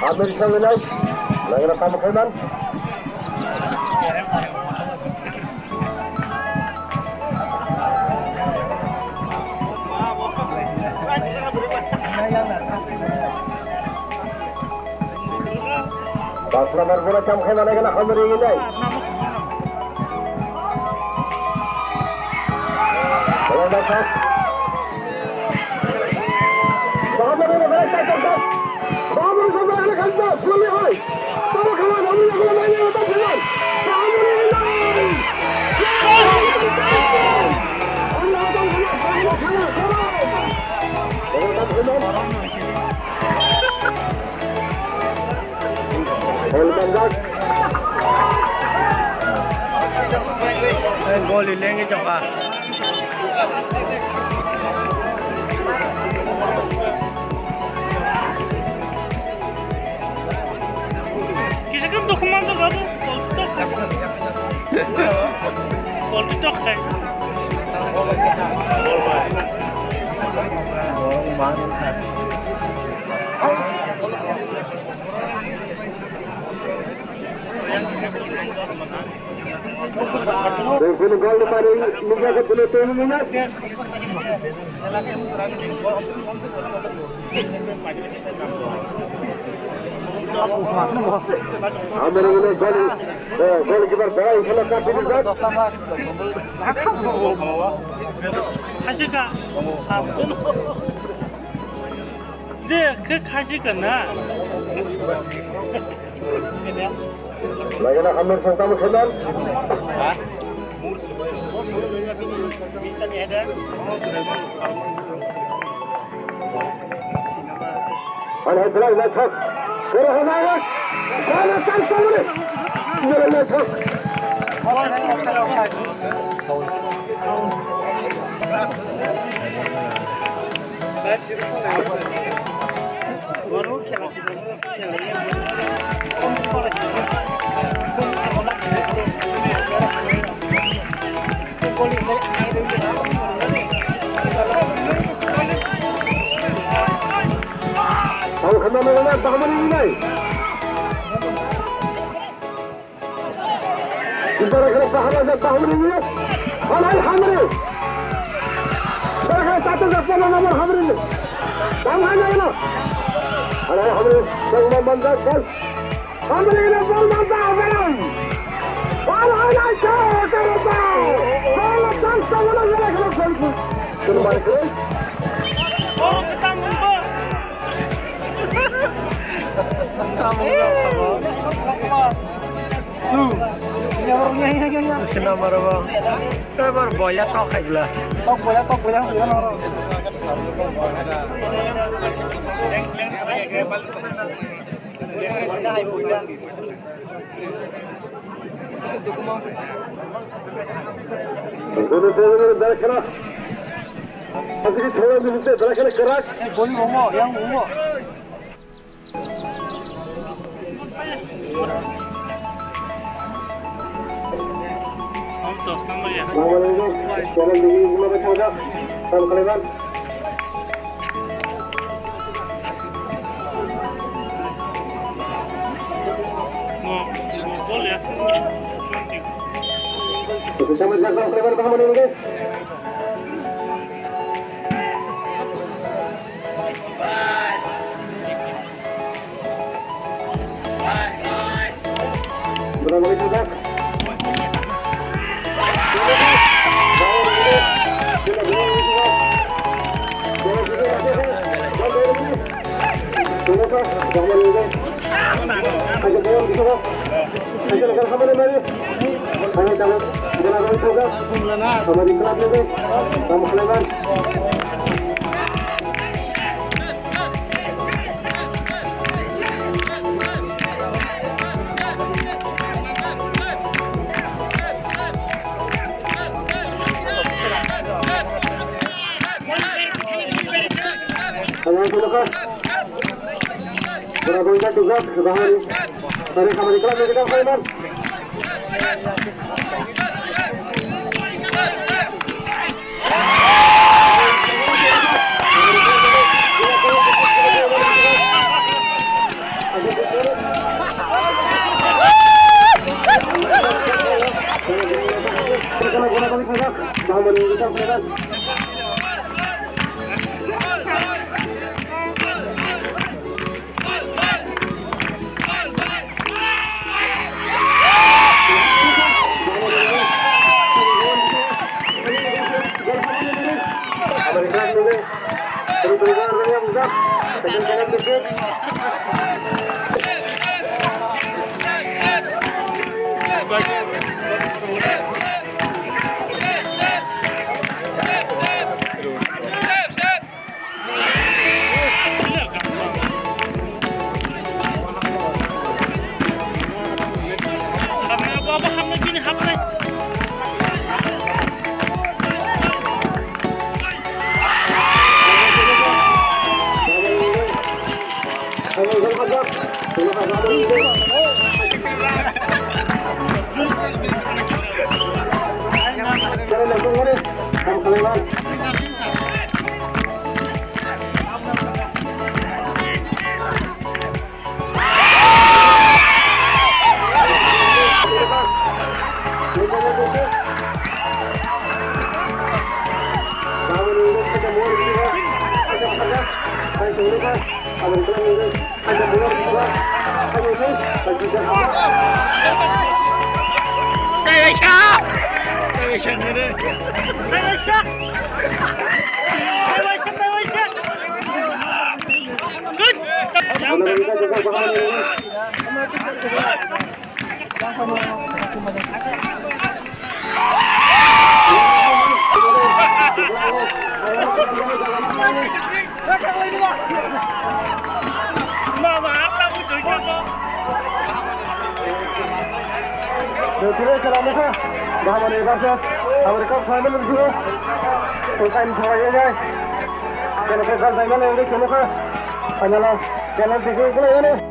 Amir Sawinas, lagi rekam kanan. Pas nomor bola jam kanan lagi nak Amir ini. Bola masuk. Bahagia ni mereka cakap. Bahagia sampai anak kanta, boleh hai. Tahu kawan kami yang bola main yang tak jalan. Bahagia ni. Allah abang kena, Allah kena, गोली लेंगे चौका किसी का दुखमान तो करो poultry तो है Film gol dari Liga ke-10 ini. Amir ini gol kiper bawah खेला काफी निकट. खासिका जे के खासिकना Lagi nak Amir sama kanan. Ada belah letak. Kerana sana sana. Belah letak. Tahu kena mana tahaman ini? Kita nak tahaman ini. Halal hamre. Kita satu zaman nama hamre ini. Tahaman ini. Halal hamre. Semua mandat bal. Hamre ini bal mandat bal. Halal asyik kerana. Halal tak semua orang kena bal. Terima kasih. Oh kita mundur. Ini orangnya ini. Sena marah. Ebar boya tok kayak belah. Tok boya bukan orang. Berkena. Masih thora minute berkena keras. Gol ummo, yang ummo. Om 10 nomor ya. Assalamualaikum. Jalan di Gula Becoda. Salam kalian. Gol ya semua. Bersama dengan kalian tahaman ini guys. Berapa juga? Berapa juga bahari dari kamar iklan kita Kaiman. Ada keluar yang besar. Dengan jalan dikit. Jalan langsung ini, kamu kelewat. Jadi caranya kan, dah mana ibarat, Amerika final dulu, sultan Thailand ya, kalau sultan Thailand ini cuma kan, hanya lah, jalan tiga itu ini.